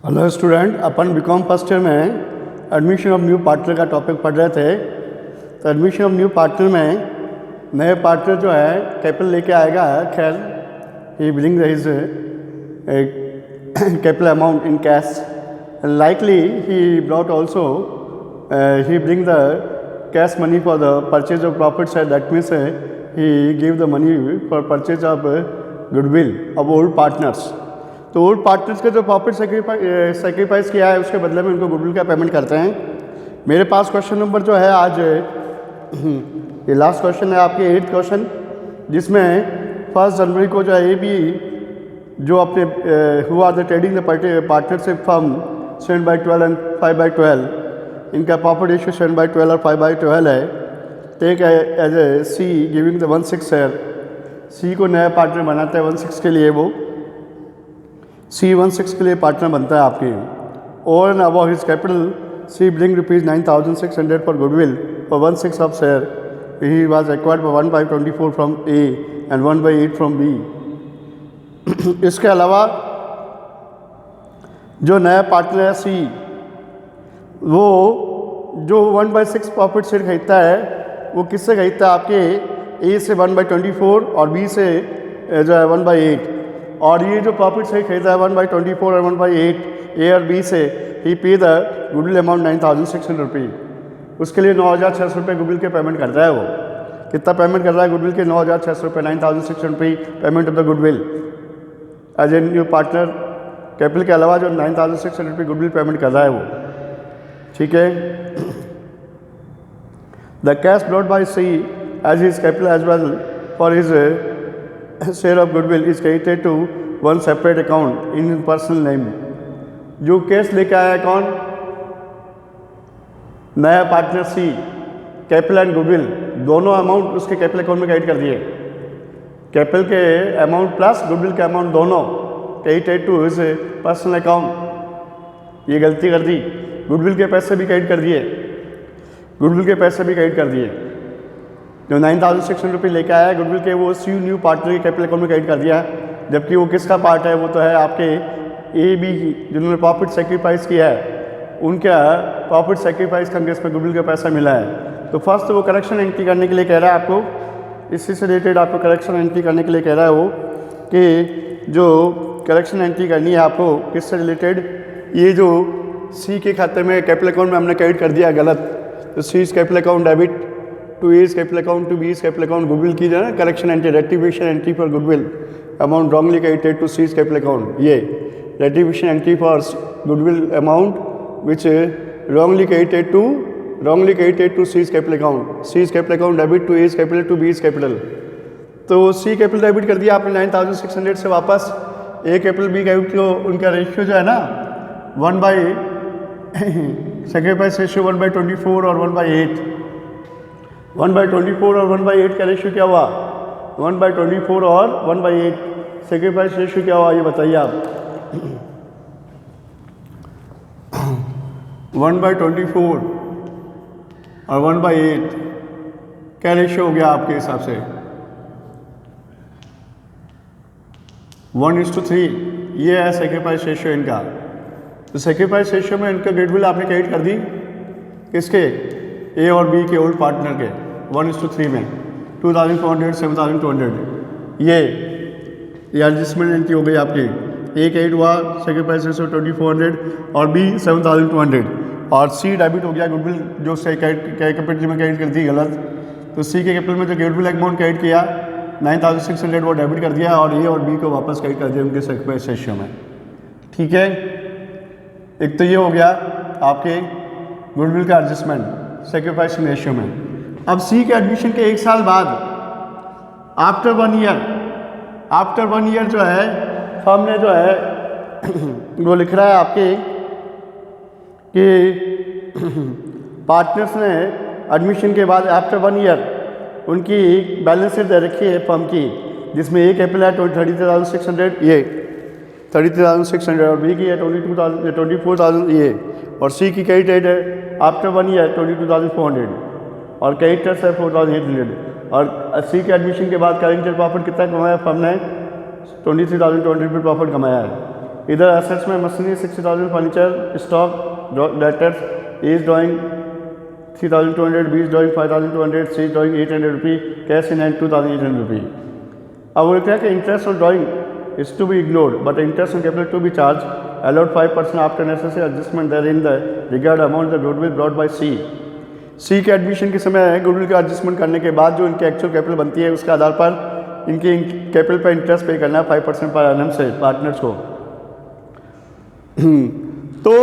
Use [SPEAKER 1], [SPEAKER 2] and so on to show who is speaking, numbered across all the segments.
[SPEAKER 1] Hello student, अपन BCom first year में admission of new partner का topic पढ़ रहे थे। तो एडमिशन ऑफ न्यू पार्टनर में नए पार्टनर जो है कैपिटल लेके आएगा। खैर ही bring his capital amount in cash and likely he brought also he bring the cash money for the purchase of profits. That means he give the money for purchase of goodwill of old partners. तो old partners के जो profit sacrifice किया है उसके बदले में उनको goodwill का पेमेंट करते हैं। मेरे पास क्वेश्चन नंबर जो है आज ये लास्ट क्वेश्चन है आपके 8th क्वेश्चन, जिसमें 1 जनवरी को जो है बी जो अपने हुआ the trading the partnership firm 7/12 and 5/12, इनका प्रॉफिट रेशियो 7/12 और 5/12 है। Take as a C giving the 1/6 share. C को नया पार्टनर बनाता है 1/6 के लिए, वो सी 1/6 के लिए पार्टनर बनता है आपके। Over and above his capital C bring ₹9,600 for goodwill for 1/6 of share. He was acquired for 1/24 from A and 1/8 from B. इसके अलावा जो नया पार्टनर है सी, वो जो 1/6 प्रॉफिट शेयर खरीदता है वो किससे खरीदता है? आपके ए से 1/24 और बी से जो है 1/8। और ये जो प्रॉफिट से खरीदा है 1/24 और 1/8 ए और बी से, ही पे द गुडविल अमाउंट 9,600 रुपये। उसके लिए 9,600 रुपये गुडविल के पेमेंट कर रहा है। वो कितना पेमेंट कर रहा है गुडविल के? 9,600 रुपये, 9,600 रुपये payment of the goodwill as a new partner. Capital के अलावा जो 9,600 रुपये गुडविल पेमेंट कर रहा है वो, ठीक है। The cash brought by C as his capital as well for his share of goodwill is credited to one separate account in personal name. जो कैश लेके आया कौन? नया partner C, capital and goodwill दोनों अमाउंट उसके capital account में credit कर दिए। कैपिटल के अमाउंट प्लस गुडविल के अमाउंट दोनों credited to his personal account. ये गलती कर दी, गुडविल के पैसे भी क्रेडिट कर दिए, गुडविल के पैसे भी क्रेडिट कर दिए। जो 9,600 रुपये लेके आया है गुडविल के, वो सी न्यू पार्टनर के कैपिटल अकाउंट में क्रेडिट कर दिया। जबकि वो किसका पार्ट है? वो तो है आपके ए बी की, जिन्होंने प्रॉफिट सेक्रीफाइस किया है उनका प्रॉफिट सेक्रीफाइस करके इसमें गुडविल का पैसा मिला है। तो फर्स्ट वो करेक्शन एंट्री करने के लिए कह रहा है आपको, इसी से रिलेटेड आपको करेक्शन एंट्री करने के लिए कह रहा है वो कि जो करेक्शन एंट्री करनी है आपको किससे रिलेटेड, ये जो सी के खाते में कैपिटल अकाउंट में हमने क्रेडिट कर दिया गलत, तो C is capital account debit to A's capital account to B capital account goodwill की जाए ना correction entry, rectification entry for goodwill amount wrongly credited to C's capital account. ये rectification entry for goodwill amount which wrongly credited to C's capital account, C's capital account debit to A's capital to B capital. तो C capital debit कर दिया आपने 9,600 से वापस। ए capital B capital को उनका ratio जो है ना 1/सेक्रीफाइस रेशियो 1/24 और 1/8। 1/24 और 1/8 का रेशियो क्या हुआ? 1/24 और 1/8 सेक्रीफाइस रेशियो क्या हुआ ये बताइए आप। 1/24 और 1/8 क्या रेशियो हो गया आपके हिसाब से? 1:3। ये है सेक्रीफाइस रेशियो इनका। तो सेक्रीफाइस रेशियो में इनका गुडविल आपने क्रेडिट कर दी किसके? ए और बी के ओल्ड पार्टनर के 1:3 में 2,400 7,200। ये एडजस्टमेंट एंट्री हो गई आपकी। ए क्रेडिट हुआ सेक्रीफाइस रेशियो 2,400 और बी 7,200 और सी डेबिट हो गया गुडविल जो कैपिटल में क्रेडिट कर दी गलत। तो सी के कैपिटल में जो गुडविल अमाउंट क्रेडिट किया 9,600 वो डेबिट कर दिया और ए और बी को वापस क्रेडिट कर दिया उनके सेक्रीफाइस रेशियो में, ठीक है। एक तो ये हो गया आपके गुडविल का एडजस्टमेंट सेक्रीफाइस रेशियो में। अब सी के एडमिशन के 1 साल बाद आफ्टर वन ईयर जो है फर्म ने जो है वो लिख रहा है आपके कि पार्टनर्स ने एडमिशन के बाद आफ्टर 1 ईयर उनकी बैलेंस शीट दे रखी है फर्म की, जिसमें ए कैपिटल है 33,600 ये 33,600 और बी की है 24,000 ये, और सी की क्रेडिट है आफ्टर 1 ईयर 22,400 और क्रेडिटर्स है 4,800। और सी के एडमिशन के बाद करेंट प्रॉफिट कितना कमाया फर्म ने? 23,200 रुपये प्रॉफिट कमाया है। इधर एसेट्स में machinery 60,000, furniture, stock, debtors, A's drawing 3,200, B's drawing 5,200, C drawing 800 rupee, cash in hand 2,800 rupee. अब वो क्या कि interest on drawing is to be ignored but interest on capital to be charge allowed 5% after necessary adjustment there in the regard amount the goodwill brought by C के admission के समय goodwill का adjustment करने के बाद जो इनकी actual capital बनती है उसके आधार पर इनकी कैपिटल पर इंटरेस्ट पे करना है 5% पर एनम से पार्टनर्स को। तो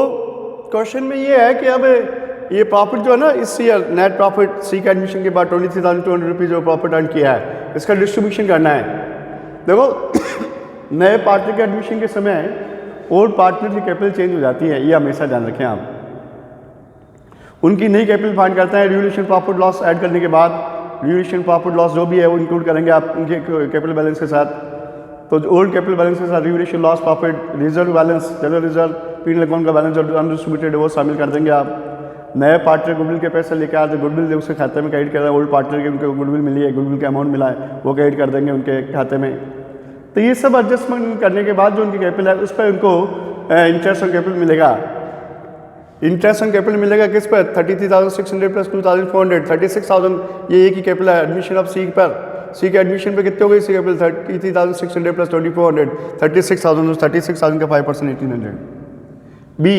[SPEAKER 1] क्वेश्चन में ये है कि अब ये प्रॉफिट जो है ना इस ईयर नेट प्रॉफिट सी के एडमिशन के बाद 23,200 रुपीज़ जो प्रॉफिट अर्न किया है इसका डिस्ट्रीब्यूशन करना है। देखो नए पार्टनर के एडमिशन के समय ओल्ड पार्टनर की कैपिटल चेंज हो जाती है, ये हमेशा ध्यान रखें आप। उनकी नई कैपिटल फाइंड करते हैं रिवोल्यूशन प्रॉफिट लॉस ऐड करने के बाद, रिवोल्यूशन प्रॉफिट लॉस जो भी है वो इंक्लूड करेंगे आप उनके कैपिटल बैलेंस के साथ। तो ओल्ड कैपिटल बैलेंस के साथ revaluation loss profit, reserve balance, general reserve, P and L account का बैलेंस जो अनडिस्ट्रीब्यूटेड है वो शामिल कर देंगे आप। नए पार्टनर गुडविल के पैसे लेकर आते गुडविल जो उसके खाते में क्रेडिट कर रहे हैं, ओल्ड पार्टनर के उनको गुडविल मिली है, गुडविल का अमाउंट मिला है वो क्रेडिट कर देंगे उनके खाते में। तो ये सब एडजस्टमेंट करने के बाद जो उनकी कैपिटल है उस पर उनको इंटरेस्ट ऑन कैपिटल मिलेगा। इंटरेस्ट ऑन कैपिटल मिलेगा किस पर? 33,600 प्लस 2,400, 36,000 ये एक ही कैपिटल है एडमिशन ऑफ सी पर। सी के एडमिशन पे कितने हो गई सी कैपिटल? 33,600 प्लस 2,400, 36,000, 36,000 का 5% 1,800। बी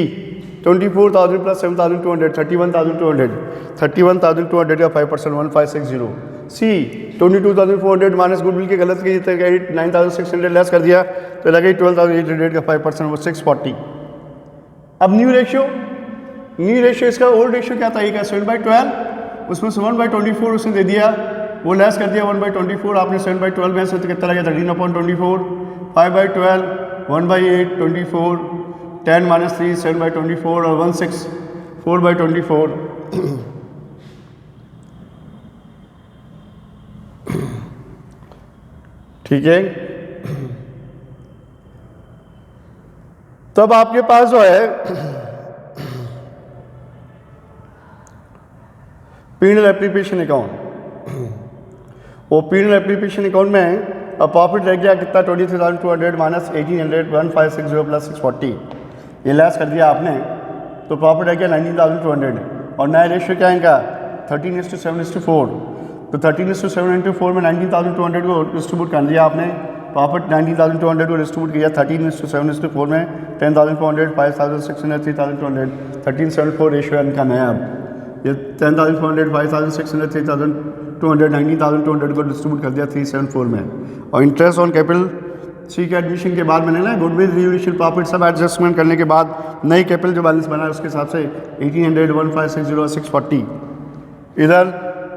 [SPEAKER 1] 24,000 प्लस 7,200, 31,200, 31,200 का 5% 1,560। सी 22,400 माइनस गुडविल के गलत की 9,600 लेस कर दिया तो लगे 12,800 का 5% वो 640। अब न्यू रेशियो इसका ओल्ड रेशियो क्या था? एक 7/12, उसमें से 1/24 उसने दे दिया, वो लेस कर दिया 1/24, आपने 7/12 में से तो कितना लगे 13/24, 5/12, 1/8, 24, 10 माइनस 3, 7/24 और 1/6, 4/24। ठीक है, तब आपके पास जो है पीनल एप्लीकेशन अकाउंट, वो पीनल एप्लीकेशन अकाउंट में अब प्रॉफिट रह गया कितना? 23,200 माइनस 1,800, 1,560 प्लस 640, ये लेस कर दिया आपने तो प्रॉफिट रह गया 19,200। और नया रेशियो क्या है इनका? 13:7:4। तो 13:7:4 में 19,200 को डिस्ट्रीब्यूट कर दिया आपने, प्रॉफिट 19,200 को डिस्ट्रीब्यूट किया 13:7:4 में 10,400, 5,600, 3,200, 13:7:4 रेशियो इनका नया। अब ये 10,400, 5,600, 3,200, 19,200 को डिस्ट्रीब्यूट कर दिया 374 में। और इंटरेस्ट ऑन कैपिटल सी के एडमिशन के बाद मैंने ना गुडविल रिवोल्यूशन प्रॉफिट सब एडजस्टमेंट करने के बाद नई कैपिटल जो बैलेंस बना है उसके हिसाब से 1,800, 1,560, 640। इधर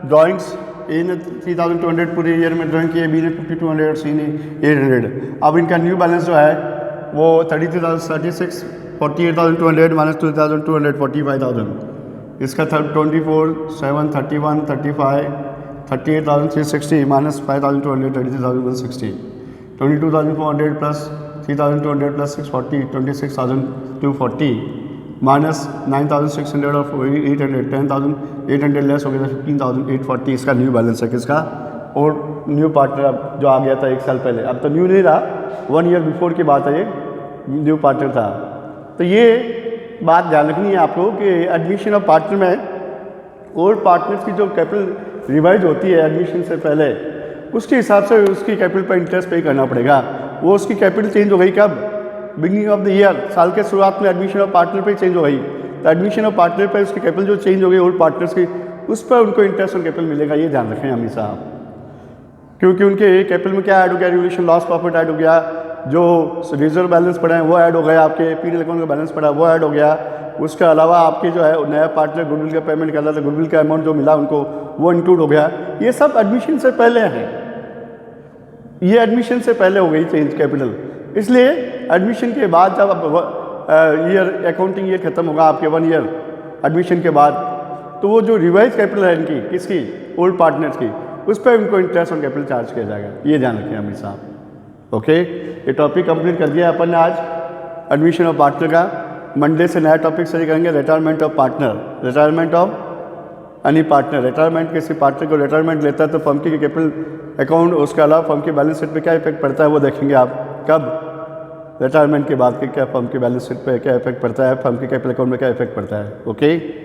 [SPEAKER 1] ड्राइंग्स ए ने 3,200 पूरे ईयर में ड्राइंग किए, बी ने 5,200 और सी ने 800। अब इनका न्यू बैलेंस जो है वो 33,036, 48,200 माइनस 2,200, 45,000। इसका 24, 7, 31, 35, 38,360 माइनस 5,200, 33,160, 22,400 प्लस 3,200 प्लस 640, 26,240 माइनस 9,600 और 800, 10,800 लेस हो गया था 15,840। इसका न्यू बैलेंस है किसका? और न्यू पार्टनर अब जो आ गया था 1 साल पहले, अब तो न्यू नहीं रहा, 1 ईयर बिफोर की बात है, ये न्यू पार्टनर था। तो ये बात ध्यान रखनी है आपको कि एडमिशन ऑफ पार्टनर में ओल्ड पार्टनर्स की जो कैपिटल रिवाइज होती है एडमिशन से पहले, उसके हिसाब से उसकी कैपिटल पर इंटरेस्ट पे करना पड़ेगा। वो उसकी कैपिटल चेंज हो गई कब? बिगिनिंग ऑफ द ईयर, साल के शुरुआत में एडमिशन ऑफ पार्टनर पे चेंज हो गई। तो एडमिशन ऑफ पार्टनर पे उसकी कैपिटल जो चेंज हो गई ओल्ड पार्टनर्स की, उस पर उनको इंटरेस्ट ऑन कैपिटल मिलेगा, ये ध्यान रखें हमेशा आप। क्योंकि उनके कैपिटल में क्या ऐड हो गया? रिवोल्यूशन लॉस प्रॉफिट ऐड हो गया, जो रिजर्व बैलेंस पड़ा है वो ऐड हो गया, आपके पीनल अकाउंट का बैलेंस पड़ा है वो ऐड हो गया। उसके अलावा आपके जो है नया पार्टनर गुडविल का पेमेंट कर रहा था, गुडविल का अमाउंट जो मिला उनको वो इंक्लूड हो गया। ये सब एडमिशन से पहले है, ये एडमिशन से पहले हो गई चेंज कैपिटल। इसलिए एडमिशन के बाद जब ईयर अकाउंटिंग ईयर खत्म होगा आपके 1 ईयर एडमिशन के बाद, तो वो जो रिवाइज कैपिटल है इनकी, किसकी? ओल्ड पार्टनर्स की, उस पर उनको इंटरेस्ट ऑन कैपिटल चार्ज किया जाएगा, ये ध्यान रखें हमेशा। ओके, ये टॉपिक कंप्लीट कर दिया अपन ने आज एडमिशन ऑफ पार्टनर का। मंडे से नया टॉपिक स्टडी करेंगे, retirement of partner, retirement of any partner. Retirement किसी पार्टनर को रिटायरमेंट लेता है तो फर्म की कैपिटल अकाउंट, उसके अलावा फर्म के बैलेंस शीट पे क्या इफेक्ट पड़ता है वो देखेंगे आप। कब? रिटायरमेंट के बाद के क्या फर्म की बैलेंस शीट पे क्या इफेक्ट पड़ता है, फर्म के कैपिटल अकाउंट में क्या इफेक्ट पड़ता है। ओके।